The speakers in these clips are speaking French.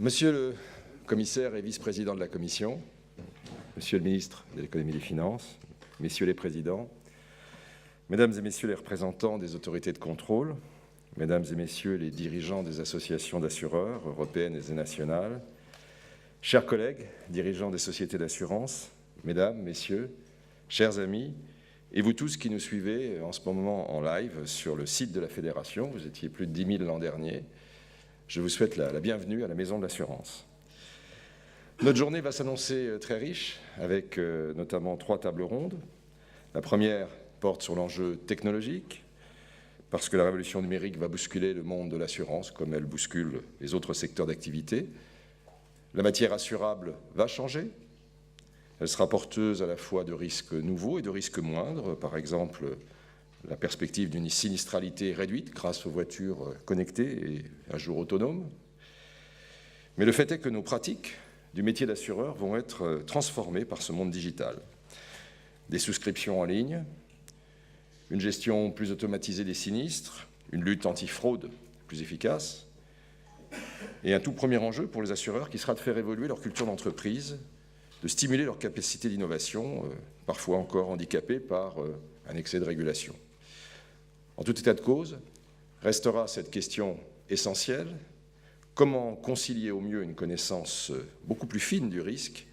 Monsieur le commissaire et vice-président de la Commission, Monsieur le ministre de l'Économie et des Finances, Messieurs les présidents, Mesdames et Messieurs les représentants des autorités de contrôle, Mesdames et Messieurs les dirigeants des associations d'assureurs européennes et nationales, chers collègues, dirigeants des sociétés d'assurance, Mesdames, Messieurs, chers amis, et vous tous qui nous suivez en ce moment en live sur le site de la Fédération, vous étiez plus de 10 000 l'an dernier, je vous souhaite la bienvenue à la Maison de l'Assurance. Notre journée va s'annoncer très riche, avec notamment 3 tables rondes. La première porte sur l'enjeu technologique, parce que la révolution numérique va bousculer le monde de l'assurance, comme elle bouscule les autres secteurs d'activité. La matière assurable va changer. Elle sera porteuse à la fois de risques nouveaux et de risques moindres, par exemple la perspective d'une sinistralité réduite grâce aux voitures connectées et à jour autonome. Mais le fait est que nos pratiques du métier d'assureur vont être transformées par ce monde digital. Des souscriptions en ligne, une gestion plus automatisée des sinistres, une lutte anti-fraude plus efficace, et un tout premier enjeu pour les assureurs qui sera de faire évoluer leur culture d'entreprise, de stimuler leur capacité d'innovation, parfois encore handicapée par un excès de régulation. En tout état de cause, restera cette question essentielle: comment concilier au mieux une connaissance beaucoup plus fine du risque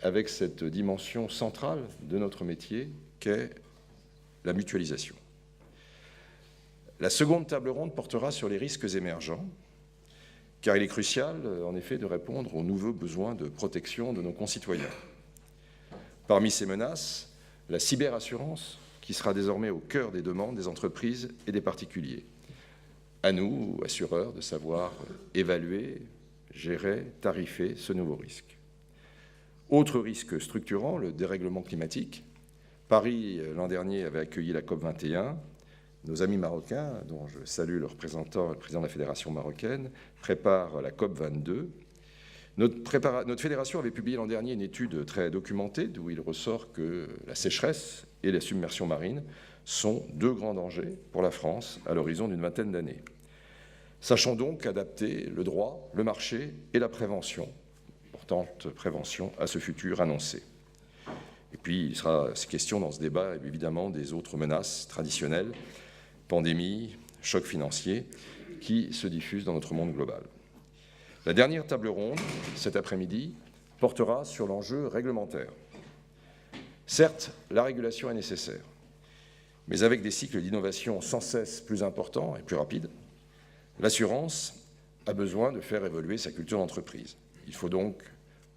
avec cette dimension centrale de notre métier qu'est la mutualisation. La seconde table ronde portera sur les risques émergents, car il est crucial, en effet, de répondre aux nouveaux besoins de protection de nos concitoyens. Parmi ces menaces, la cyberassurance, qui sera désormais au cœur des demandes des entreprises et des particuliers. À nous, assureurs, de savoir évaluer, gérer, tarifer ce nouveau risque. Autre risque structurant, le dérèglement climatique. Paris, l'an dernier, avait accueilli la COP21. Nos amis marocains, dont je salue le représentant, le président de la Fédération marocaine, préparent la COP22. Notre fédération avait publié l'an dernier une étude très documentée d'où il ressort que la sécheresse et la submersion marine sont 2 grands dangers pour la France à l'horizon d'une vingtaine d'années. Sachons donc adapter le droit, le marché et la prévention, importante prévention, à ce futur annoncé. Et puis, il sera question dans ce débat, évidemment, des autres menaces traditionnelles, pandémie, chocs financiers, qui se diffusent dans notre monde global. La dernière table ronde, cet après-midi, portera sur l'enjeu réglementaire. Certes, la régulation est nécessaire, mais avec des cycles d'innovation sans cesse plus importants et plus rapides, l'assurance a besoin de faire évoluer sa culture d'entreprise. Il faut donc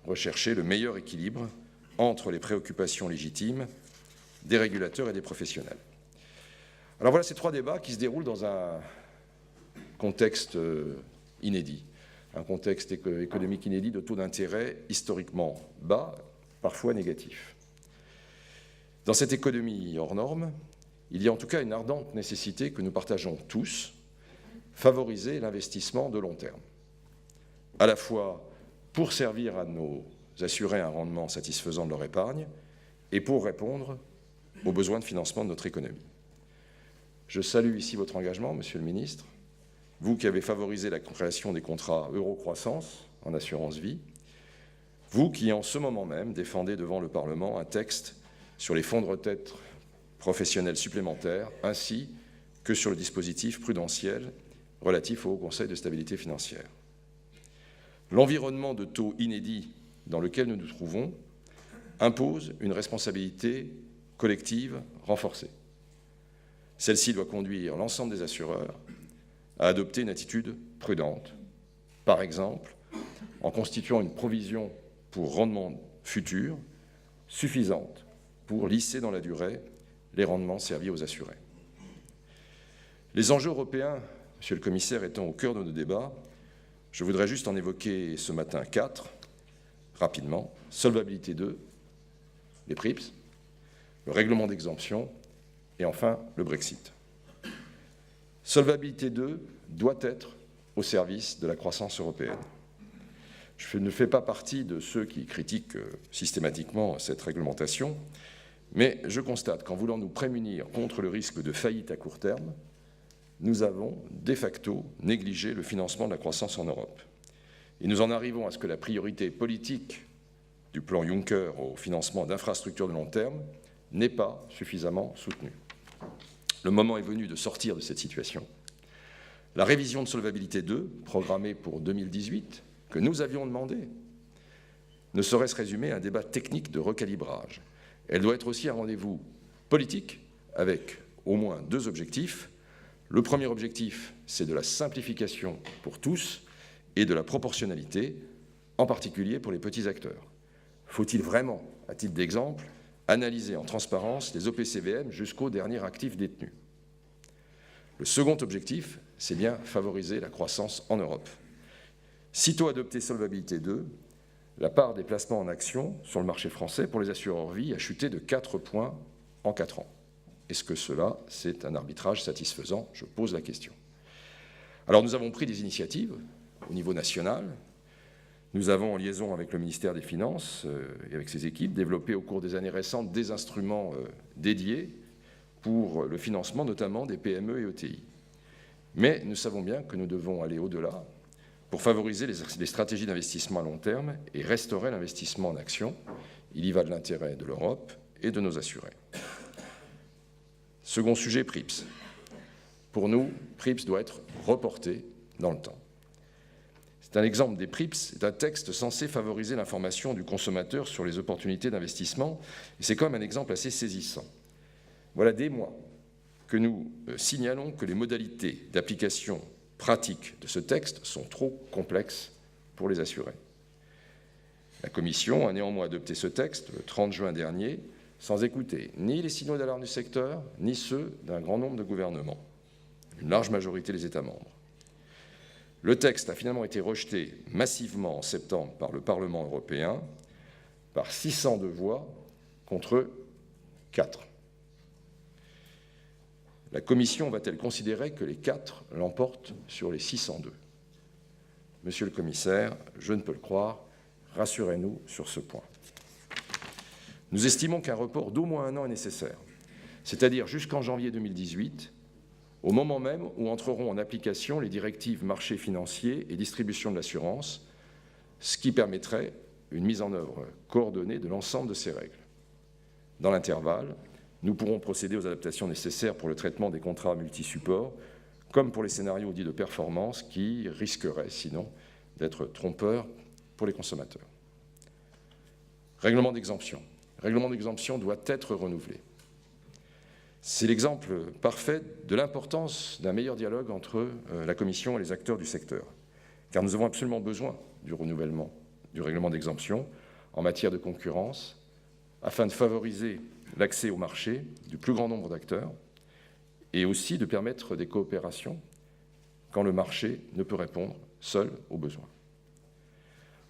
rechercher le meilleur équilibre entre les préoccupations légitimes des régulateurs et des professionnels. Alors voilà ces 3 débats qui se déroulent dans un contexte inédit, un contexte économique inédit de taux d'intérêt historiquement bas, parfois négatifs. Dans cette économie hors norme, il y a en tout cas une ardente nécessité que nous partageons tous, favoriser l'investissement de long terme, à la fois pour servir à nos assurés un rendement satisfaisant de leur épargne et pour répondre aux besoins de financement de notre économie. Je salue ici votre engagement, Monsieur le ministre, vous qui avez favorisé la création des contrats euro-croissance en assurance vie, vous qui, en ce moment même, défendez devant le Parlement un texte sur les fonds de retraite professionnels supplémentaires, ainsi que sur le dispositif prudentiel relatif au Haut Conseil de stabilité financière. L'environnement de taux inédit dans lequel nous nous trouvons impose une responsabilité collective renforcée. Celle-ci doit conduire l'ensemble des assureurs à adopter une attitude prudente, par exemple en constituant une provision pour rendement futur suffisante pour lisser dans la durée les rendements servis aux assurés. Les enjeux européens, Monsieur le Commissaire, étant au cœur de nos débats, je voudrais juste en évoquer ce matin 4, rapidement. Solvabilité 2, les PRIIPs, le règlement d'exemption et enfin le Brexit. Solvabilité 2 doit être au service de la croissance européenne. Je ne fais pas partie de ceux qui critiquent systématiquement cette réglementation, mais je constate qu'en voulant nous prémunir contre le risque de faillite à court terme, nous avons de facto négligé le financement de la croissance en Europe. Et nous en arrivons à ce que la priorité politique du plan Juncker au financement d'infrastructures de long terme n'est pas suffisamment soutenue. Le moment est venu de sortir de cette situation. La révision de Solvabilité 2, programmée pour 2018, que nous avions demandée, ne saurait se résumer à un débat technique de recalibrage. Elle doit être aussi un rendez-vous politique avec au moins 2 objectifs. Le premier objectif, c'est de la simplification pour tous et de la proportionnalité, en particulier pour les petits acteurs. Faut-il vraiment, à titre d'exemple, analyser en transparence les OPCVM jusqu'au dernier actif détenu? Le second objectif, c'est bien favoriser la croissance en Europe. Sitôt adopté Solvabilité 2, la part des placements en actions sur le marché français pour les assureurs vie a chuté de 4 points en 4 ans. Est-ce que cela, c'est un arbitrage satisfaisant? Je pose la question. Alors nous avons pris des initiatives au niveau national. Nous avons, en liaison avec le ministère des Finances et avec ses équipes, développé au cours des années récentes des instruments dédiés pour le financement notamment des PME et ETI. Mais nous savons bien que nous devons aller au-delà pour favoriser les stratégies d'investissement à long terme et restaurer l'investissement en actions. Il y va de l'intérêt de l'Europe et de nos assurés. Second sujet, PRIPS. Pour nous, PRIPS doit être reporté dans le temps. C'est un exemple des PRIPS, c'est un texte censé favoriser l'information du consommateur sur les opportunités d'investissement, et c'est quand même un exemple assez saisissant. Voilà des mois que nous signalons que les modalités d'application pratique de ce texte sont trop complexes pour les assurés. La Commission a néanmoins adopté ce texte le 30 juin dernier, sans écouter ni les signaux d'alarme du secteur, ni ceux d'un grand nombre de gouvernements, une large majorité des États membres. Le texte a finalement été rejeté massivement en septembre par le Parlement européen, par 602 voix contre 4. La Commission va-t-elle considérer que les 4 l'emportent sur les 602? Monsieur le Commissaire, je ne peux le croire, rassurez-nous sur ce point. Nous estimons qu'un report d'au moins 1 an est nécessaire, c'est-à-dire jusqu'en janvier 2018, au moment même où entreront en application les directives marché financier et distribution de l'assurance, ce qui permettrait une mise en œuvre coordonnée de l'ensemble de ces règles. Dans l'intervalle, nous pourrons procéder aux adaptations nécessaires pour le traitement des contrats multisupports, comme pour les scénarios dits de performance qui risqueraient sinon d'être trompeurs pour les consommateurs. Règlement d'exemption. Le règlement d'exemption doit être renouvelé. C'est l'exemple parfait de l'importance d'un meilleur dialogue entre la Commission et les acteurs du secteur, car nous avons absolument besoin du renouvellement du règlement d'exemption en matière de concurrence, afin de favoriser l'accès au marché du plus grand nombre d'acteurs et aussi de permettre des coopérations quand le marché ne peut répondre seul aux besoins.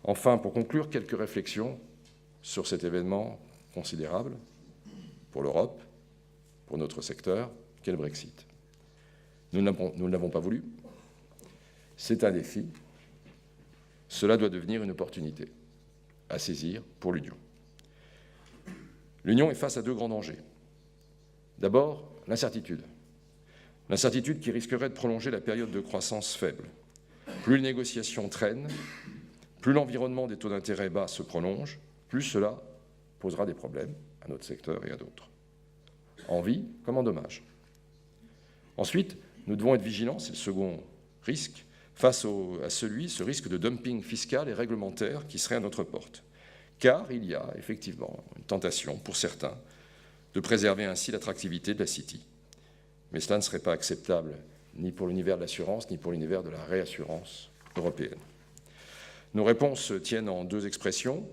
Enfin, pour conclure, quelques réflexions sur cet événement considérable pour l'Europe, pour notre secteur, qu'est le Brexit. Nous ne l'avons pas voulu. C'est un défi. Cela doit devenir une opportunité à saisir pour l'Union. L'Union est face à 2 grands dangers. D'abord, l'incertitude. L'incertitude qui risquerait de prolonger la période de croissance faible. Plus les négociations traînent, plus l'environnement des taux d'intérêt bas se prolonge, plus cela posera des problèmes à notre secteur et à d'autres, en vie comme en dommages. Ensuite, nous devons être vigilants, c'est le second risque, face à ce risque de dumping fiscal et réglementaire qui serait à notre porte. Car il y a effectivement une tentation pour certains de préserver ainsi l'attractivité de la City. Mais cela ne serait pas acceptable ni pour l'univers de l'assurance, ni pour l'univers de la réassurance européenne. Nos réponses tiennent en 2 expressions,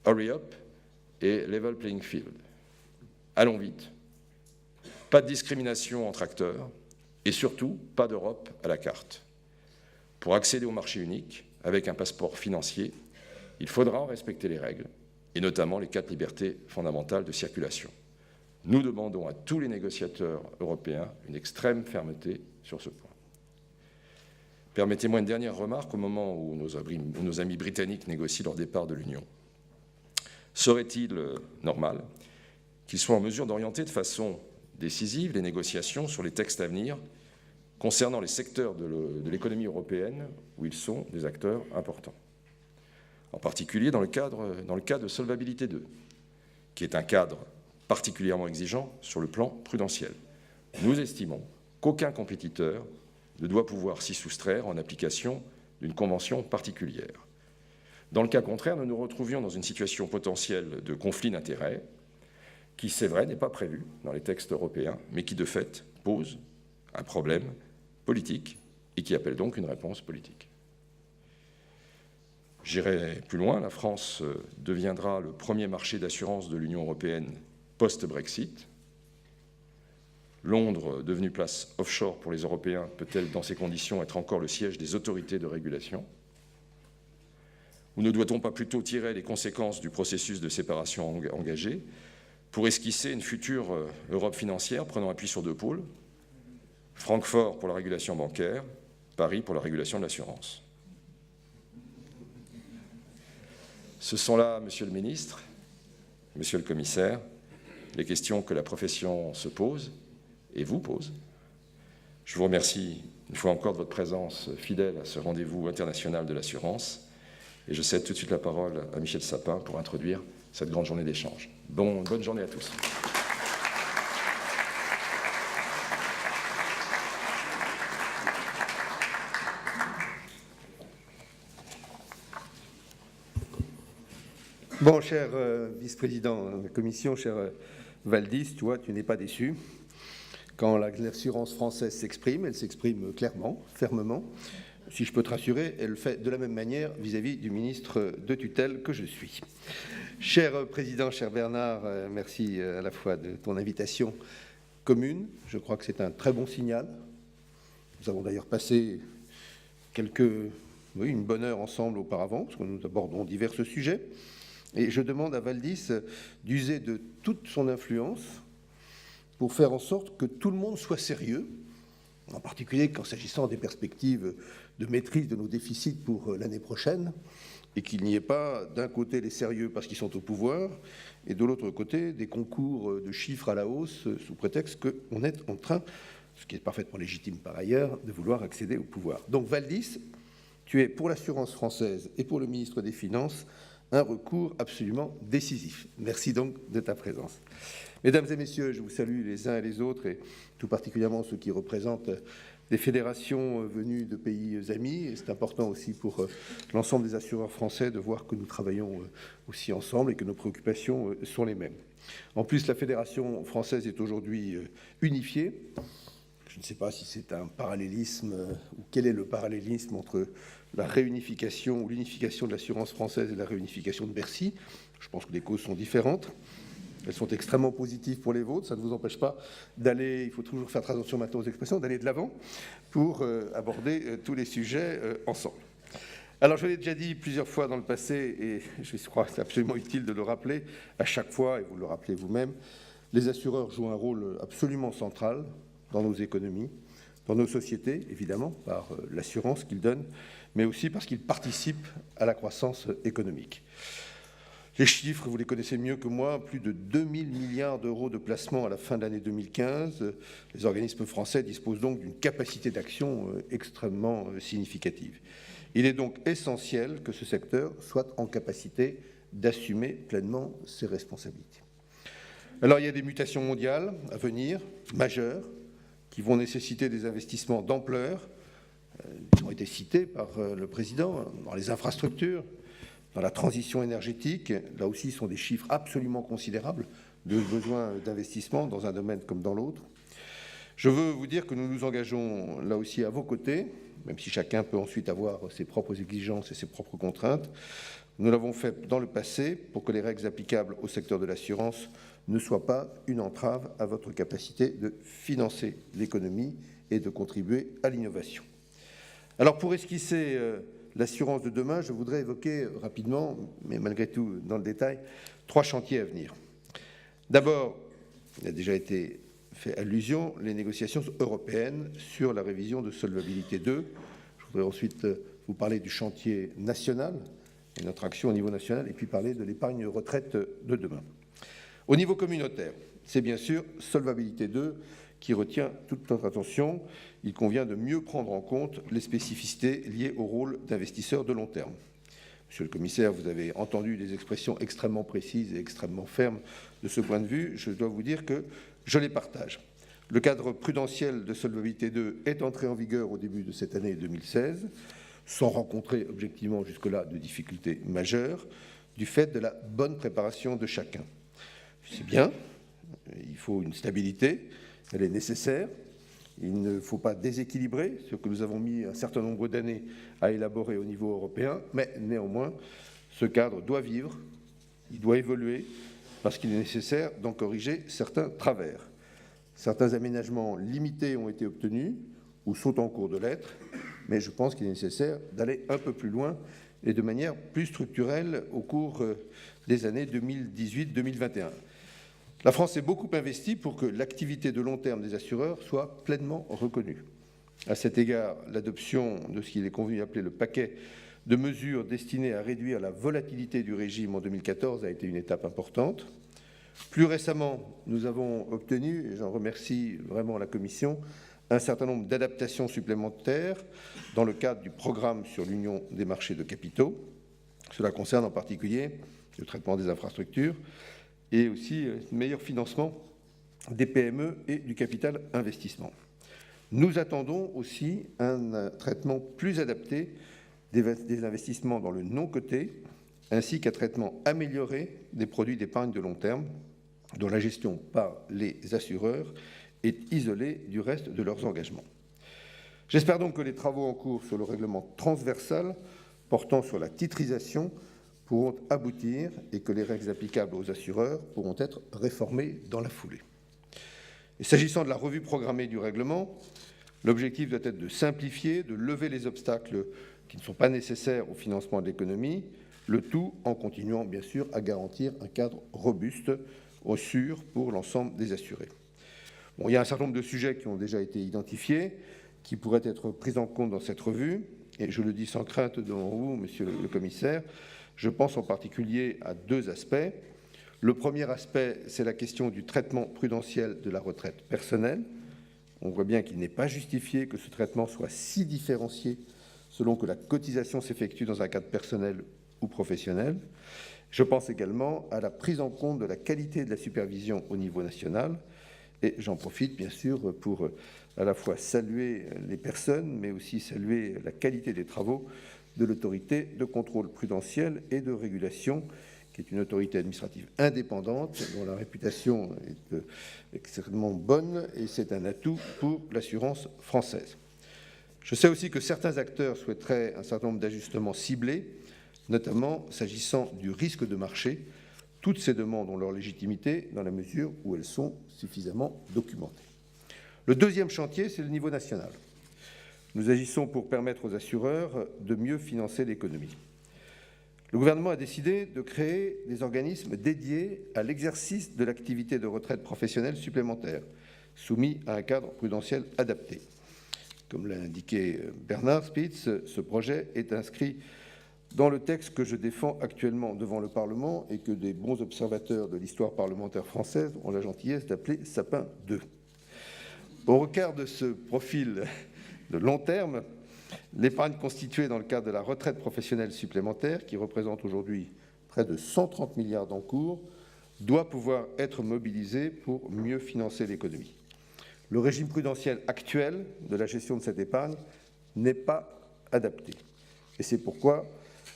hurry up et level playing field. Allons vite, pas de discrimination entre acteurs et surtout pas d'Europe à la carte. Pour accéder au marché unique avec un passeport financier, il faudra en respecter les règles, et notamment les 4 libertés fondamentales de circulation. Nous demandons à tous les négociateurs européens une extrême fermeté sur ce point. Permettez-moi une dernière remarque au moment où nos amis britanniques négocient leur départ de l'Union. Serait-il normal qu'ils soient en mesure d'orienter de façon décisive les négociations sur les textes à venir concernant les secteurs de l'économie européenne où ils sont des acteurs importants? en particulier dans le cas de Solvabilité 2, qui est un cadre particulièrement exigeant sur le plan prudentiel. Nous estimons qu'aucun compétiteur ne doit pouvoir s'y soustraire en application d'une convention particulière. Dans le cas contraire, nous nous retrouvions dans une situation potentielle de conflit d'intérêts qui, c'est vrai, n'est pas prévu dans les textes européens, mais qui, de fait, pose un problème politique et qui appelle donc une réponse politique. J'irai plus loin, la France deviendra le premier marché d'assurance de l'Union européenne post-Brexit. Londres, devenue place offshore pour les Européens, peut-elle, dans ces conditions, être encore le siège des autorités de régulation? Ou ne doit-on pas plutôt tirer les conséquences du processus de séparation engagé pour esquisser une future Europe financière prenant appui sur deux pôles, Francfort pour la régulation bancaire, Paris pour la régulation de l'assurance? Ce sont là, Monsieur le ministre, Monsieur le commissaire, les questions que la profession se pose et vous pose. Je vous remercie une fois encore de votre présence fidèle à ce rendez-vous international de l'assurance et je cède tout de suite la parole à Michel Sapin pour introduire cette grande journée d'échange. Bonne journée à tous. Bon, cher vice-président de la Commission, cher Valdis, tu vois, tu n'es pas déçu. Quand l'assurance française s'exprime, elle s'exprime clairement, fermement. Si je peux te rassurer, elle le fait de la même manière vis-à-vis du ministre de tutelle que je suis. Cher président, cher Bernard, merci à la fois de ton invitation commune. Je crois que c'est un très bon signal. Nous avons d'ailleurs passé une bonne heure ensemble auparavant, parce que nous abordons divers sujets. Et je demande à Valdis d'user de toute son influence pour faire en sorte que tout le monde soit sérieux, en particulier quand s'agissant des perspectives de maîtrise de nos déficits pour l'année prochaine, et qu'il n'y ait pas d'un côté les sérieux parce qu'ils sont au pouvoir, et de l'autre côté des concours de chiffres à la hausse sous prétexte qu'on est en train, ce qui est parfaitement légitime par ailleurs, de vouloir accéder au pouvoir. Donc Valdis, tu es pour l'assurance française et pour le ministre des Finances un recours absolument décisif. Merci donc de ta présence. Mesdames et messieurs, je vous salue les uns et les autres, et tout particulièrement ceux qui représentent des fédérations venues de pays amis. Et c'est important aussi pour l'ensemble des assureurs français de voir que nous travaillons aussi ensemble et que nos préoccupations sont les mêmes. En plus, la Fédération française est aujourd'hui unifiée. Je ne sais pas si c'est un parallélisme ou quel est le parallélisme entre la réunification ou l'unification de l'assurance française et la réunification de Bercy. Je pense que les causes sont différentes. Elles sont extrêmement positives pour les vôtres. Ça ne vous empêche pas d'aller, il faut toujours faire très attention maintenant aux expressions, d'aller de l'avant pour aborder tous les sujets ensemble. Alors, je l'ai déjà dit plusieurs fois dans le passé, et je crois que c'est absolument utile de le rappeler à chaque fois, et vous le rappelez vous-même, les assureurs jouent un rôle absolument central dans nos économies, dans nos sociétés, évidemment, par l'assurance qu'ils donnent, mais aussi parce qu'ils participent à la croissance économique. Les chiffres, vous les connaissez mieux que moi, plus de 2000 milliards d'euros de placements à la fin de l'année 2015. Les organismes français disposent donc d'une capacité d'action extrêmement significative. Il est donc essentiel que ce secteur soit en capacité d'assumer pleinement ses responsabilités. Alors, il y a des mutations mondiales à venir, majeures, qui vont nécessiter des investissements d'ampleur. Ils ont été cités par le président dans les infrastructures, dans la transition énergétique. Là aussi, ce sont des chiffres absolument considérables de besoin d'investissement dans un domaine comme dans l'autre. Je veux vous dire que nous nous engageons là aussi à vos côtés, même si chacun peut ensuite avoir ses propres exigences et ses propres contraintes. Nous l'avons fait dans le passé pour que les règles applicables au secteur de l'assurance ne soient pas une entrave à votre capacité de financer l'économie et de contribuer à l'innovation. Alors, pour esquisser l'assurance de demain, je voudrais évoquer rapidement, mais malgré tout dans le détail, 3 chantiers à venir. D'abord, il a déjà été fait allusion, les négociations européennes sur la révision de Solvabilité 2. Je voudrais ensuite vous parler du chantier national et notre action au niveau national, et puis parler de l'épargne retraite de demain. Au niveau communautaire, c'est bien sûr Solvabilité 2 qui retient toute notre attention. Il convient de mieux prendre en compte les spécificités liées au rôle d'investisseurs de long terme. Monsieur le commissaire, vous avez entendu des expressions extrêmement précises et extrêmement fermes de ce point de vue. Je dois vous dire que je les partage. Le cadre prudentiel de solvabilité 2 est entré en vigueur au début de cette année 2016, sans rencontrer objectivement jusque-là de difficultés majeures, du fait de la bonne préparation de chacun. C'est bien, il faut une stabilité, elle est nécessaire. Il ne faut pas déséquilibrer ce que nous avons mis un certain nombre d'années à élaborer au niveau européen, mais néanmoins, ce cadre doit vivre, il doit évoluer, parce qu'il est nécessaire d'en corriger certains travers. Certains aménagements limités ont été obtenus ou sont en cours de l'être, mais je pense qu'il est nécessaire d'aller un peu plus loin et de manière plus structurelle au cours des années 2018-2021. La France s'est beaucoup investie pour que l'activité de long terme des assureurs soit pleinement reconnue. À cet égard, l'adoption de ce qu'il est convenu d'appeler le paquet de mesures destinées à réduire la volatilité du régime en 2014 a été une étape importante. Plus récemment, nous avons obtenu, et j'en remercie vraiment la Commission, un certain nombre d'adaptations supplémentaires dans le cadre du programme sur l'union des marchés de capitaux. Cela concerne en particulier le traitement des infrastructures et aussi le meilleur financement des PME et du capital investissement. Nous attendons aussi un traitement plus adapté des investissements dans le non-coté, ainsi qu'un traitement amélioré des produits d'épargne de long terme, dont la gestion par les assureurs est isolée du reste de leurs engagements. J'espère donc que les travaux en cours sur le règlement transversal portant sur la titrisation pourront aboutir et que les règles applicables aux assureurs pourront être réformées dans la foulée. Et s'agissant de la revue programmée du règlement, l'objectif doit être de simplifier, de lever les obstacles qui ne sont pas nécessaires au financement de l'économie, le tout en continuant bien sûr à garantir un cadre robuste, sûr pour l'ensemble des assurés. Bon, il y a un certain nombre de sujets qui ont déjà été identifiés, qui pourraient être pris en compte dans cette revue, et je le dis sans crainte devant vous, monsieur le commissaire. Je pense en particulier à deux aspects. Le premier aspect, c'est la question du traitement prudentiel de la retraite personnelle. On voit bien qu'il n'est pas justifié que ce traitement soit si différencié selon que la cotisation s'effectue dans un cadre personnel ou professionnel. Je pense également à la prise en compte de la qualité de la supervision au niveau national. Et j'en profite bien sûr pour à la fois saluer les personnes, mais aussi saluer la qualité des travaux de l'autorité de contrôle prudentiel et de régulation, qui est une autorité administrative indépendante, dont la réputation est extrêmement bonne, et c'est un atout pour l'assurance française. Je sais aussi que certains acteurs souhaiteraient un certain nombre d'ajustements ciblés, notamment s'agissant du risque de marché. Toutes ces demandes ont leur légitimité dans la mesure où elles sont suffisamment documentées. Le deuxième chantier, c'est le niveau national. Nous agissons pour permettre aux assureurs de mieux financer l'économie. Le gouvernement a décidé de créer des organismes dédiés à l'exercice de l'activité de retraite professionnelle supplémentaire, soumis à un cadre prudentiel adapté. Comme l'a indiqué Bernard Spitz, ce projet est inscrit dans le texte que je défends actuellement devant le Parlement et que des bons observateurs de l'histoire parlementaire française ont la gentillesse d'appeler Sapin 2. Au regard de ce profil de long terme, l'épargne constituée dans le cadre de la retraite professionnelle supplémentaire, qui représente aujourd'hui près de 130 milliards d'encours, doit pouvoir être mobilisée pour mieux financer l'économie. Le régime prudentiel actuel de la gestion de cette épargne n'est pas adapté. Et c'est pourquoi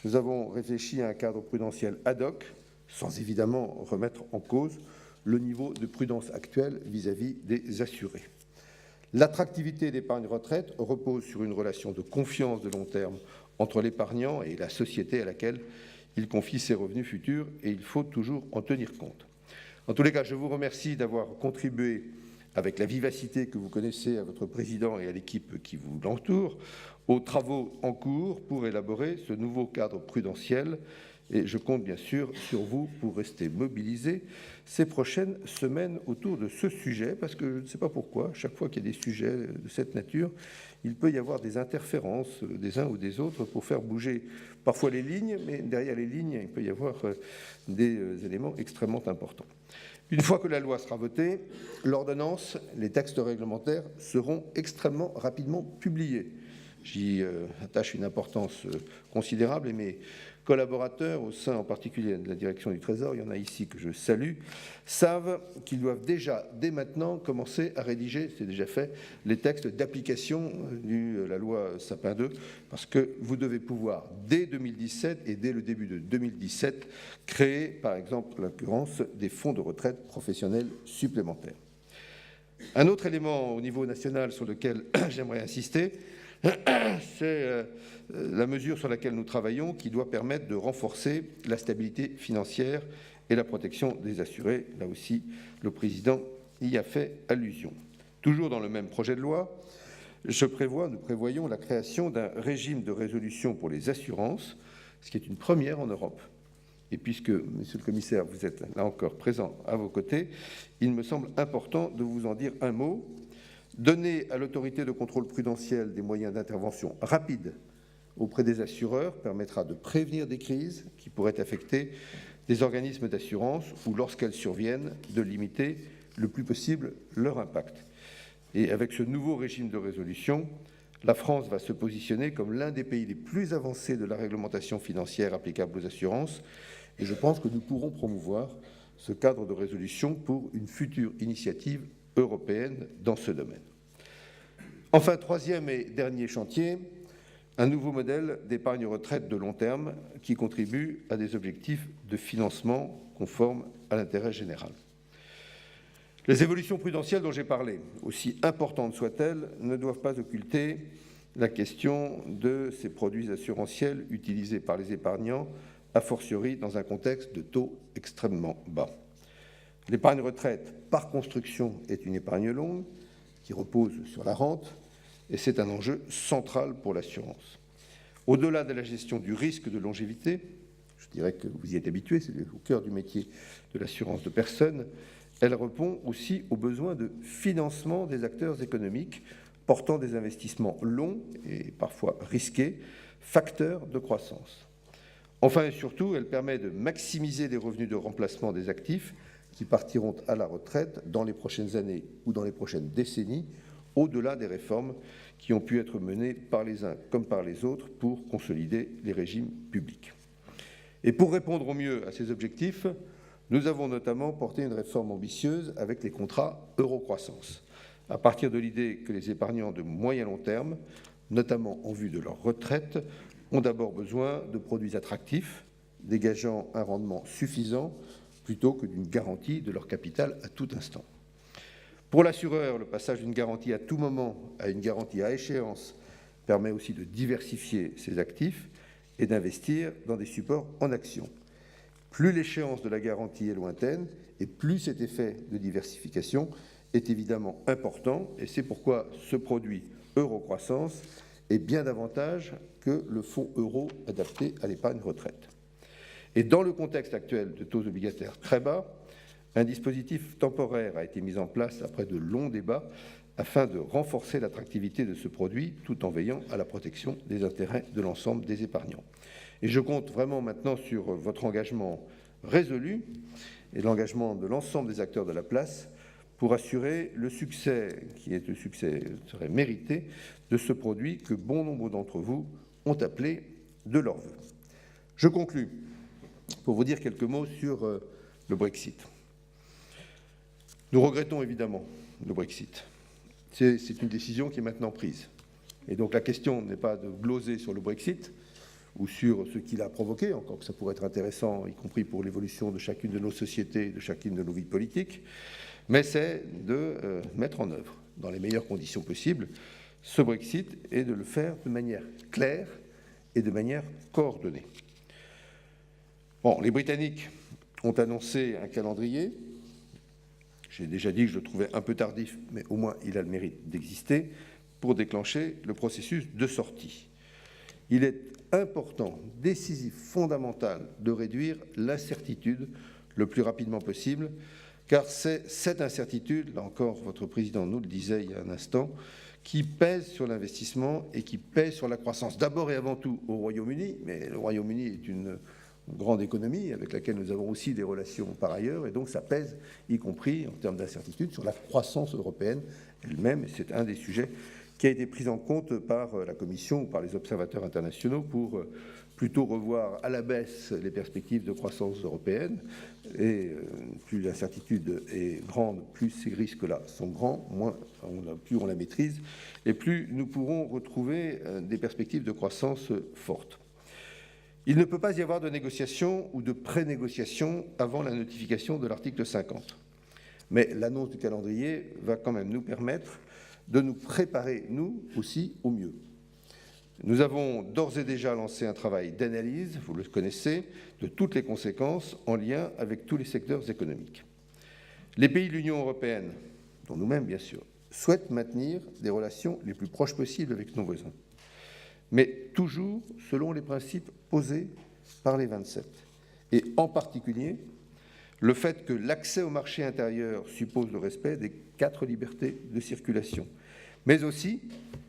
nous avons réfléchi à un cadre prudentiel ad hoc, sans évidemment remettre en cause le niveau de prudence actuel vis-à-vis des assurés. L'attractivité d'épargne retraite repose sur une relation de confiance de long terme entre l'épargnant et la société à laquelle il confie ses revenus futurs, et il faut toujours en tenir compte. En tous les cas, je vous remercie d'avoir contribué avec la vivacité que vous connaissez à votre président et à l'équipe qui vous l'entoure, aux travaux en cours pour élaborer ce nouveau cadre prudentiel. Et je compte bien sûr sur vous pour rester mobilisés ces prochaines semaines autour de ce sujet, parce que je ne sais pas pourquoi, chaque fois qu'il y a des sujets de cette nature, il peut y avoir des interférences des uns ou des autres pour faire bouger parfois les lignes, mais derrière les lignes, il peut y avoir des éléments extrêmement importants. Une fois que la loi sera votée, l'ordonnance, les textes réglementaires seront extrêmement rapidement publiés. J'y attache une importance considérable et mes collaborateurs, au sein en particulier de la direction du Trésor, il y en a ici que je salue, savent qu'ils doivent déjà, dès maintenant, commencer à rédiger, c'est déjà fait, les textes d'application de la loi Sapin 2, parce que vous devez pouvoir, dès 2017 et dès le début de 2017, créer, par exemple, en l'occurrence, des fonds de retraite professionnels supplémentaires. Un autre élément au niveau national sur lequel j'aimerais insister, c'est la mesure sur laquelle nous travaillons qui doit permettre de renforcer la stabilité financière et la protection des assurés. Là aussi, le président y a fait allusion. Toujours dans le même projet de loi, nous prévoyons la création d'un régime de résolution pour les assurances, ce qui est une première en Europe. Et puisque, monsieur le commissaire, vous êtes là encore présent à vos côtés, il me semble important de vous en dire un mot. Donner à l'autorité de contrôle prudentiel des moyens d'intervention rapides auprès des assureurs permettra de prévenir des crises qui pourraient affecter des organismes d'assurance ou, lorsqu'elles surviennent, de limiter le plus possible leur impact. Et avec ce nouveau régime de résolution, la France va se positionner comme l'un des pays les plus avancés de la réglementation financière applicable aux assurances. Et je pense que nous pourrons promouvoir ce cadre de résolution pour une future initiative européenne dans ce domaine. Enfin, troisième et dernier chantier, un nouveau modèle d'épargne retraite de long terme qui contribue à des objectifs de financement conformes à l'intérêt général. Les évolutions prudentielles dont j'ai parlé, aussi importantes soient-elles, ne doivent pas occulter la question de ces produits assurantiels utilisés par les épargnants, a fortiori dans un contexte de taux extrêmement bas. L'épargne retraite, par construction, est une épargne longue qui repose sur la rente et c'est un enjeu central pour l'assurance. Au-delà de la gestion du risque de longévité, je dirais que vous y êtes habitués, c'est au cœur du métier de l'assurance de personnes, elle répond aussi aux besoins de financement des acteurs économiques portant des investissements longs et parfois risqués, facteurs de croissance. Enfin et surtout, elle permet de maximiser les revenus de remplacement des actifs qui partiront à la retraite dans les prochaines années ou dans les prochaines décennies, au-delà des réformes qui ont pu être menées par les uns comme par les autres pour consolider les régimes publics. Et pour répondre au mieux à ces objectifs, nous avons notamment porté une réforme ambitieuse avec les contrats euro-croissance, à partir de l'idée que les épargnants de moyen long terme, notamment en vue de leur retraite, ont d'abord besoin de produits attractifs, dégageant un rendement suffisant, plutôt que d'une garantie de leur capital à tout instant. Pour l'assureur, le passage d'une garantie à tout moment à une garantie à échéance permet aussi de diversifier ses actifs et d'investir dans des supports en actions. Plus l'échéance de la garantie est lointaine et plus cet effet de diversification est évidemment important, et c'est pourquoi ce produit euro-croissance est bien davantage que le fonds euro adapté à l'épargne retraite. Et dans le contexte actuel de taux obligataires très bas, un dispositif temporaire a été mis en place après de longs débats afin de renforcer l'attractivité de ce produit tout en veillant à la protection des intérêts de l'ensemble des épargnants. Et je compte vraiment maintenant sur votre engagement résolu et l'engagement de l'ensemble des acteurs de la place pour assurer le succès, qui est le succès serait mérité, de ce produit que bon nombre d'entre vous ont appelé de leur vœu. Je conclus pour vous dire quelques mots sur le Brexit. Nous regrettons évidemment le Brexit. C'est une décision qui est maintenant prise. Et donc la question n'est pas de gloser sur le Brexit ou sur ce qu'il a provoqué, encore que ça pourrait être intéressant, y compris pour l'évolution de chacune de nos sociétés, de chacune de nos vies politiques, mais c'est de mettre en œuvre, dans les meilleures conditions possibles, ce Brexit et de le faire de manière claire et de manière coordonnée. Bon, les Britanniques ont annoncé un calendrier. J'ai déjà dit que je le trouvais un peu tardif, mais au moins il a le mérite d'exister pour déclencher le processus de sortie. Il est important, décisif, fondamental de réduire l'incertitude le plus rapidement possible, car c'est cette incertitude, là encore votre président nous le disait il y a un instant, qui pèse sur l'investissement et qui pèse sur la croissance, d'abord et avant tout au Royaume-Uni, mais le Royaume-Uni est une grande économie avec laquelle nous avons aussi des relations par ailleurs, et donc ça pèse, y compris en termes d'incertitude, sur la croissance européenne elle-même, et c'est un des sujets qui a été prise en compte par la Commission ou par les observateurs internationaux pour plutôt revoir à la baisse les perspectives de croissance européenne. Et plus l'incertitude est grande, plus ces risques-là sont grands, plus on la maîtrise, et plus nous pourrons retrouver des perspectives de croissance fortes. Il ne peut pas y avoir de négociation ou de pré-négociation avant la notification de l'article 50. Mais l'annonce du calendrier va quand même nous permettre de nous préparer, nous aussi, au mieux. Nous avons d'ores et déjà lancé un travail d'analyse, vous le connaissez, de toutes les conséquences en lien avec tous les secteurs économiques. Les pays de l'Union européenne, dont nous-mêmes bien sûr, souhaitent maintenir des relations les plus proches possibles avec nos voisins, mais toujours selon les principes posés par les 27. Et en particulier, le fait que l'accès au marché intérieur suppose le respect des 4 libertés de circulation, mais aussi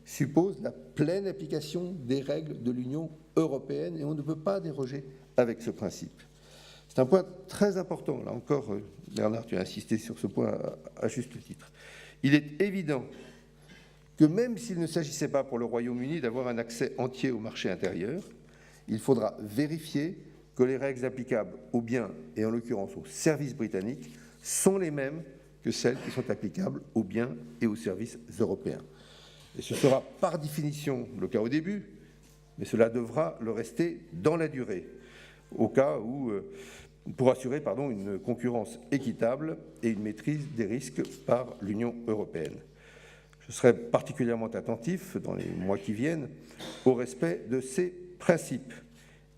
suppose la pleine application des règles de l'Union européenne, et on ne peut pas déroger avec ce principe. C'est un point très important. Là encore, Bernard, tu as insisté sur ce point à juste titre. Il est évident que même s'il ne s'agissait pas pour le Royaume-Uni d'avoir un accès entier au marché intérieur, il faudra vérifier que les règles applicables aux biens, et en l'occurrence aux services britanniques, sont les mêmes que celles qui sont applicables aux biens et aux services européens. Et ce sera par définition le cas au début, mais cela devra le rester dans la durée, au cas où, pour assurer une concurrence équitable et une maîtrise des risques par l'Union européenne. Je serai particulièrement attentif, dans les mois qui viennent, au respect de ces principes.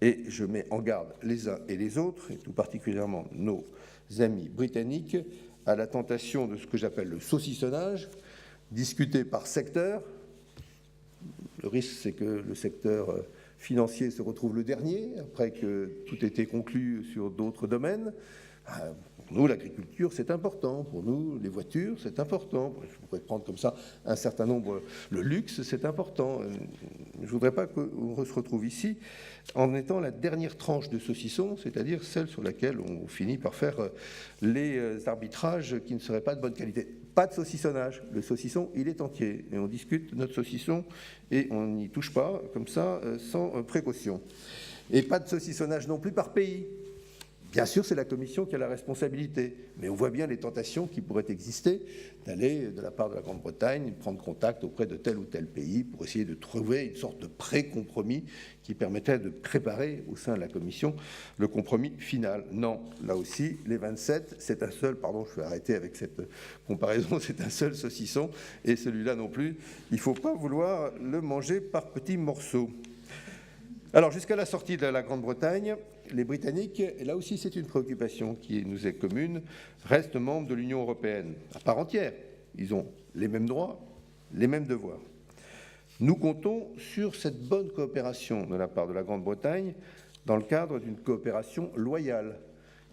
Et je mets en garde les uns et les autres, et tout particulièrement nos amis britanniques, à la tentation de ce que j'appelle le saucissonnage, discuté par secteur. Le risque, c'est que le secteur financier se retrouve le dernier, après que tout ait été conclu sur d'autres domaines. Pour nous, l'agriculture, c'est important. Pour nous, les voitures, c'est important. Je pourrais prendre comme ça un certain nombre. Le luxe, c'est important. Je ne voudrais pas qu'on se retrouve ici en étant la dernière tranche de saucisson, c'est-à-dire celle sur laquelle on finit par faire les arbitrages qui ne seraient pas de bonne qualité. Pas de saucissonnage. Le saucisson, il est entier. Et on discute notre saucisson et on n'y touche pas, comme ça, sans précaution. Et pas de saucissonnage non plus par pays. Bien sûr, c'est la Commission qui a la responsabilité, mais on voit bien les tentations qui pourraient exister d'aller, de la part de la Grande-Bretagne, prendre contact auprès de tel ou tel pays pour essayer de trouver une sorte de pré-compromis qui permettrait de préparer au sein de la Commission le compromis final. Non, là aussi, les 27, c'est un seul, pardon, je vais arrêter avec cette comparaison, c'est un seul saucisson, et celui-là non plus, il ne faut pas vouloir le manger par petits morceaux. Alors, jusqu'à la sortie de la Grande-Bretagne, les Britanniques, et là aussi c'est une préoccupation qui nous est commune, restent membres de l'Union européenne à part entière. Ils ont les mêmes droits, les mêmes devoirs. Nous comptons sur cette bonne coopération de la part de la Grande-Bretagne dans le cadre d'une coopération loyale,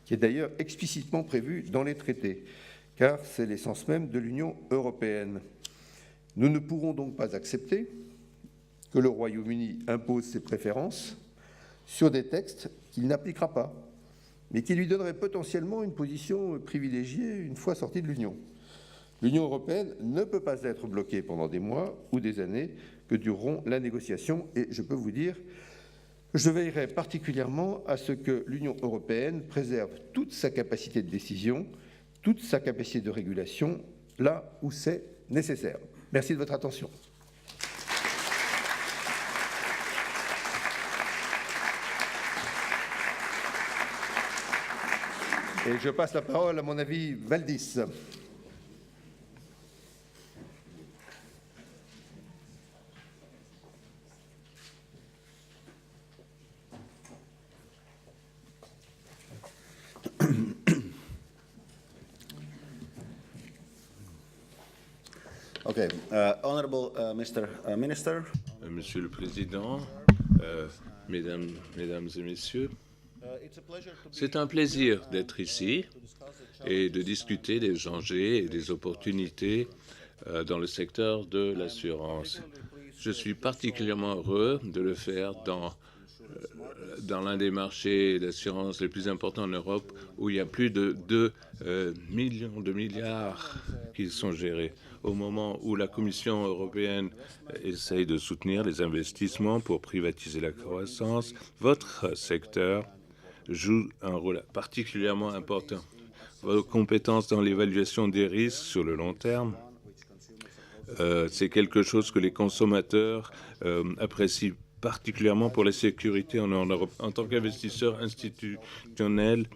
qui est d'ailleurs explicitement prévue dans les traités, car c'est l'essence même de l'Union européenne. Nous ne pourrons donc pas accepter que le Royaume-Uni impose ses préférences sur des textes qu'il n'appliquera pas, mais qui lui donneraient potentiellement une position privilégiée une fois sorti de l'Union. L'Union européenne ne peut pas être bloquée pendant des mois ou des années que dureront la négociation, et je peux vous dire, je veillerai particulièrement à ce que l'Union européenne préserve toute sa capacité de décision, toute sa capacité de régulation, là où c'est nécessaire. Merci de votre attention. Et je passe la parole à mon ami Valdis. Okay, Honorable Mr. Minister. Monsieur le Président, mesdames et messieurs, c'est un plaisir d'être ici et de discuter des dangers et des opportunités dans le secteur de l'assurance. Je suis particulièrement heureux de le faire dans dans l'un des marchés d'assurance les plus importants en Europe, où il y a plus de 2 millions de milliards qui sont gérés. Au moment où la Commission européenne essaye de soutenir les investissements pour privatiser la croissance, votre secteur joue un rôle particulièrement important. Vos compétences dans l'évaluation des risques sur le long terme, c'est quelque chose que les consommateurs apprécient particulièrement pour la sécurité en Europe. En tant qu'investisseur institutionnel,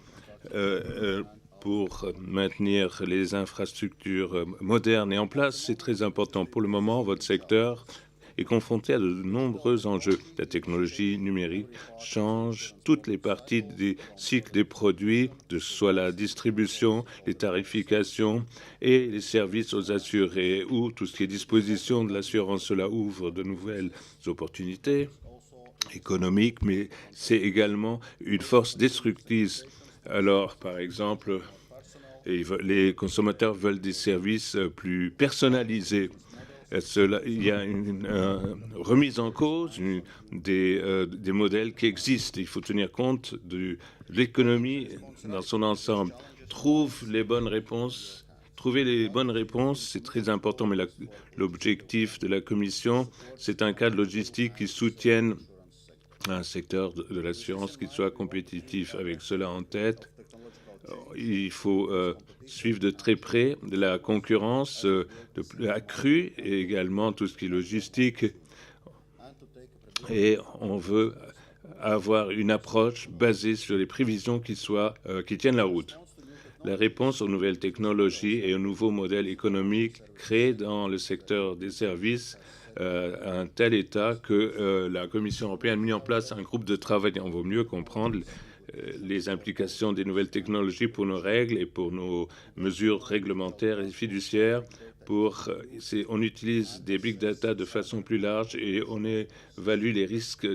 pour maintenir les infrastructures modernes et en place, c'est très important. Pour le moment, votre secteur est confronté à de nombreux enjeux. La technologie numérique change toutes les parties des cycles des produits, de soit la distribution, les tarifications et les services aux assurés ou tout ce qui est disposition de l'assurance. Cela ouvre de nouvelles opportunités économiques, mais c'est également une force destructrice. Alors, par exemple, les consommateurs veulent des services plus personnalisés. Il y a une remise en cause des modèles qui existent. Il faut tenir compte de l'économie dans son ensemble. Trouver les bonnes réponses, c'est très important, mais l'objectif de la Commission, c'est un cadre logistique qui soutienne un secteur de l'assurance qui soit compétitif. Avec cela en tête, il faut suivre de très près de la concurrence accrue et également tout ce qui est logistique. Et on veut avoir une approche basée sur les prévisions qui tiennent la route. La réponse aux nouvelles technologies et aux nouveaux modèles économiques créés dans le secteur des services à un tel état que la Commission européenne a mis en place un groupe de travail. On vaut mieux comprendre les implications des nouvelles technologies pour nos règles et pour nos mesures réglementaires et fiduciaires. On utilise des big data de façon plus large et on évalue les risques,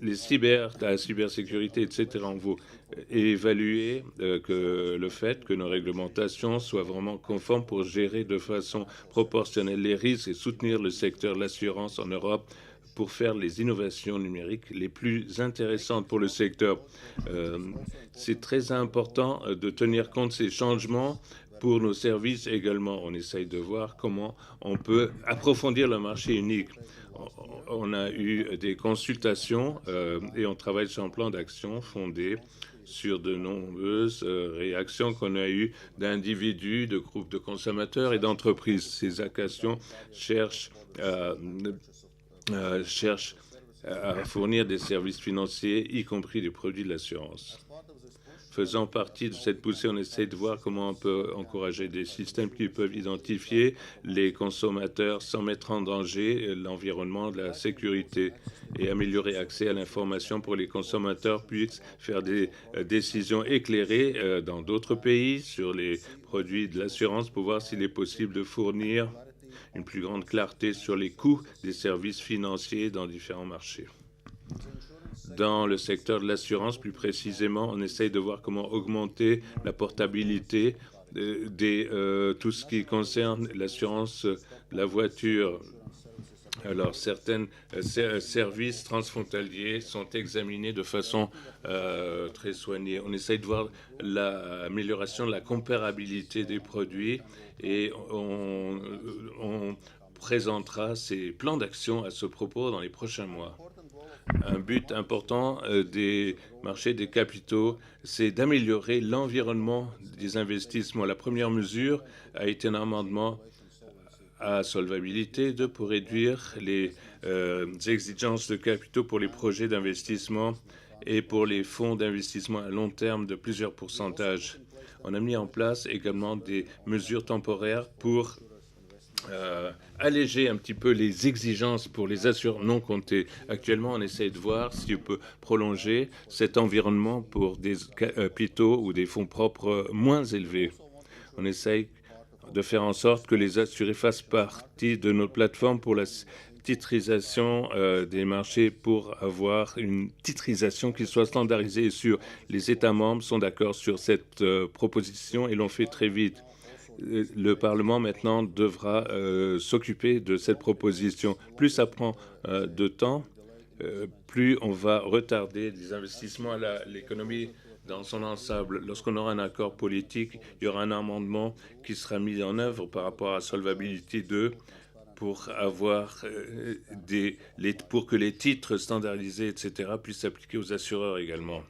la cybersécurité, etc. On veut évaluer le fait que nos réglementations soient vraiment conformes pour gérer de façon proportionnelle les risques et soutenir le secteur de l'assurance en Europe pour faire les innovations numériques les plus intéressantes pour le secteur. C'est très important de tenir compte de ces changements pour nos services également. On essaye de voir comment on peut approfondir le marché unique. On a eu des consultations et on travaille sur un plan d'action fondé sur de nombreuses réactions qu'on a eues d'individus, de groupes de consommateurs et d'entreprises. Ces actions cherchent à fournir des services financiers, y compris des produits de l'assurance. Faisant partie de cette poussée, on essaie de voir comment on peut encourager des systèmes qui peuvent identifier les consommateurs sans mettre en danger l'environnement, la sécurité et améliorer l'accès à l'information pour les consommateurs puissent faire des décisions éclairées dans d'autres pays sur les produits de l'assurance pour voir s'il est possible de fournir une plus grande clarté sur les coûts des services financiers dans différents marchés. Dans le secteur de l'assurance, plus précisément, on essaye de voir comment augmenter la portabilité tout ce qui concerne l'assurance de la voiture. Alors, certains services transfrontaliers sont examinés de façon très soignée. On essaye de voir l'amélioration de la comparabilité des produits et on présentera ces plans d'action à ce propos dans les prochains mois. Un but important des marchés des capitaux, c'est d'améliorer l'environnement des investissements. La première mesure a été un amendement à solvabilité pour réduire les exigences de capitaux pour les projets d'investissement et pour les fonds d'investissement à long terme de plusieurs pourcentages. On a mis en place également des mesures temporaires pour alléger un petit peu les exigences pour les assureurs non comptés. Actuellement, on essaie de voir si on peut prolonger cet environnement pour des capitaux ou des fonds propres moins élevés. On essaye de faire en sorte que les assurés fassent partie de notre plateforme pour la titrisation des marchés pour avoir une titrisation qui soit standardisée et sûre. Les États membres sont d'accord sur cette proposition et l'ont fait très vite. Le Parlement maintenant devra s'occuper de cette proposition. Plus ça prend de temps, plus on va retarder des investissements à l'économie dans son ensemble. Lorsqu'on aura un accord politique, il y aura un amendement qui sera mis en œuvre par rapport à Solvabilité 2 pour avoir pour que les titres standardisés, etc., puissent s'appliquer aux assureurs également.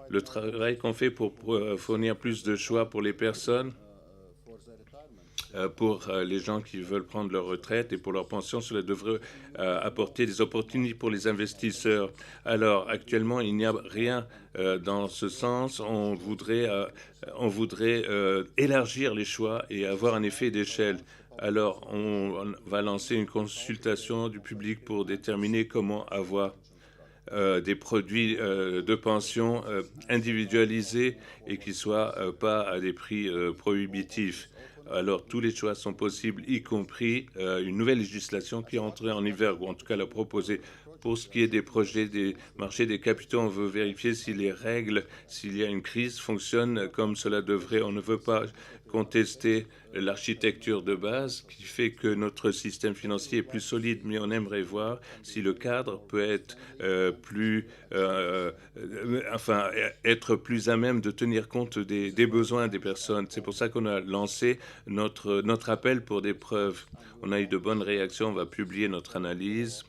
Le travail qu'on fait pour fournir plus de choix pour les personnes, pour les gens qui veulent prendre leur retraite et pour leur pension, cela devrait apporter des opportunités pour les investisseurs. Alors, actuellement, il n'y a rien dans ce sens. On voudrait élargir les choix et avoir un effet d'échelle. Alors, on va lancer une consultation du public pour déterminer comment avoir des produits de pension individualisés et qui ne soient pas à des prix prohibitifs. Alors, tous les choix sont possibles, y compris une nouvelle législation qui entrerait en hiver, ou en tout cas la proposer. Pour ce qui est des projets des marchés des capitaux, on veut vérifier si les règles, s'il y a une crise, fonctionnent comme cela devrait. On ne veut pas contester l'architecture de base qui fait que notre système financier est plus solide, mais on aimerait voir si le cadre peut être être plus à même de tenir compte des besoins des personnes. C'est pour ça qu'on a lancé notre appel pour des preuves. On a eu de bonnes réactions, on va publier notre analyse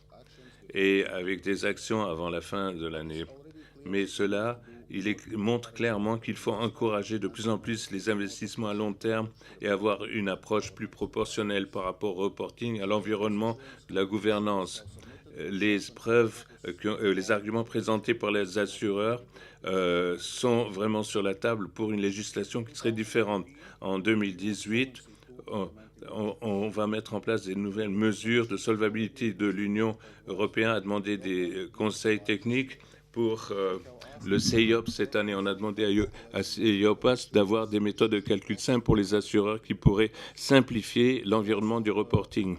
et avec des actions avant la fin de l'année. Mais cela, montre clairement qu'il faut encourager de plus en plus les investissements à long terme et avoir une approche plus proportionnelle par rapport au reporting, à l'environnement, de la gouvernance. Les preuves, les arguments présentés par les assureurs sont vraiment sur la table pour une législation qui serait différente. En 2018, on va mettre en place des nouvelles mesures de solvabilité de l'Union européenne, a demandé des conseils techniques pour le CEIOP cette année. On a demandé à CEIOPAS d'avoir des méthodes de calcul simples pour les assureurs qui pourraient simplifier l'environnement du reporting.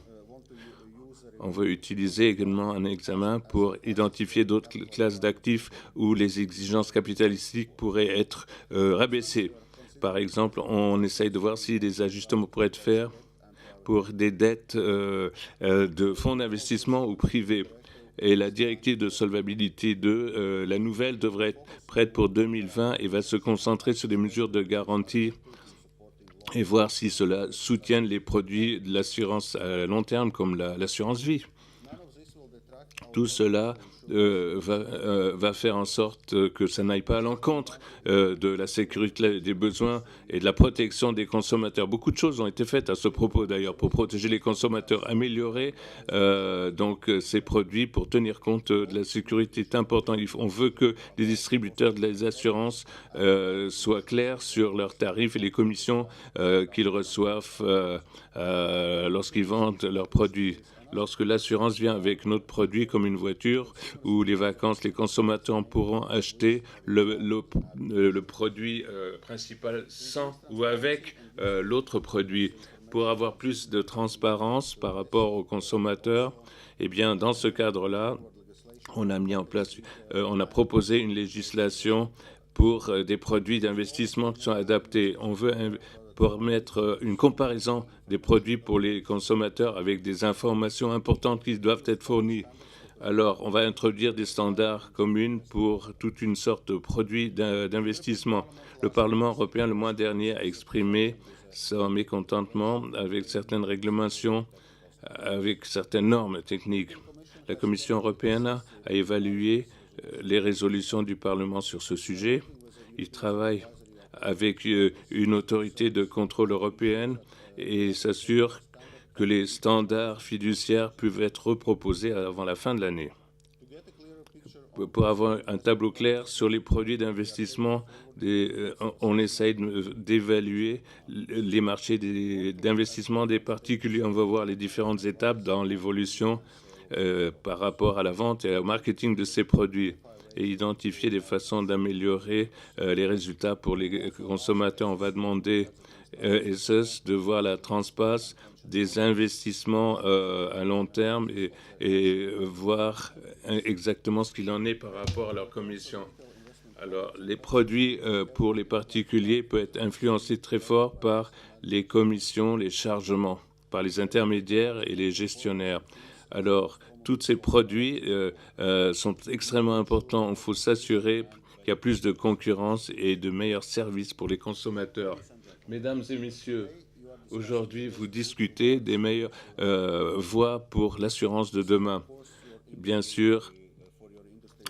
On veut utiliser également un examen pour identifier d'autres classes d'actifs où les exigences capitalistiques pourraient être rabaissées. Par exemple, on essaye de voir si des ajustements pourraient être faits pour des dettes de fonds d'investissement ou privés. Et la directive de solvabilité 2, la nouvelle devrait être prête pour 2020 et va se concentrer sur des mesures de garantie et voir si cela soutient les produits de l'assurance à long terme comme l'assurance vie. Tout cela va faire en sorte que ça n'aille pas à l'encontre de la sécurité des besoins et de la protection des consommateurs. Beaucoup de choses ont été faites à ce propos d'ailleurs pour protéger les consommateurs, améliorer donc ces produits pour tenir compte de la sécurité. C'est important. On veut que les distributeurs de les assurances soient clairs sur leurs tarifs et les commissions qu'ils reçoivent lorsqu'ils vendent leurs produits. Lorsque l'assurance vient avec notre produit comme une voiture ou les vacances, les consommateurs pourront acheter le produit principal sans ou avec l'autre produit. Pour avoir plus de transparence par rapport aux consommateurs, eh bien, dans ce cadre-là, on a mis en place, on a proposé une législation pour des produits d'investissement qui sont adaptés. On veut permettre une comparaison des produits pour les consommateurs avec des informations importantes qui doivent être fournies. Alors, on va introduire des standards communs pour toute une sorte de produits d'investissement. Le Parlement européen, le mois dernier, a exprimé son mécontentement avec certaines réglementations, avec certaines normes techniques. La Commission européenne a évalué les résolutions du Parlement sur ce sujet. Il travaille avec une autorité de contrôle européenne et s'assure que les standards fiduciaires peuvent être reproposés avant la fin de l'année. Pour avoir un tableau clair sur les produits d'investissement, on essaye d'évaluer les marchés d'investissement des particuliers. On va voir les différentes étapes dans l'évolution par rapport à la vente et au marketing de ces produits, et identifier des façons d'améliorer les résultats pour les consommateurs. On va demander de voir la transparence des investissements à long terme et voir exactement ce qu'il en est par rapport à leur commission. Alors, les produits pour les particuliers peuvent être influencés très fort par les commissions, les chargements, par les intermédiaires et les gestionnaires. Alors, tous ces produits sont extrêmement importants. Il faut s'assurer qu'il y a plus de concurrence et de meilleurs services pour les consommateurs. Mesdames et messieurs, aujourd'hui, vous discutez des meilleures voies pour l'assurance de demain. Bien sûr,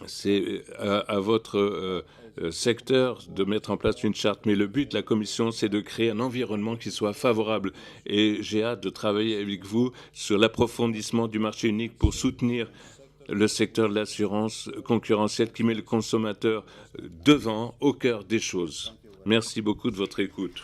c'est à votre secteur de mettre en place une charte, mais le but de la Commission, c'est de créer un environnement qui soit favorable. Et j'ai hâte de travailler avec vous sur l'approfondissement du marché unique pour soutenir le secteur de l'assurance concurrentielle qui met le consommateur devant, au cœur des choses. Merci beaucoup de votre écoute.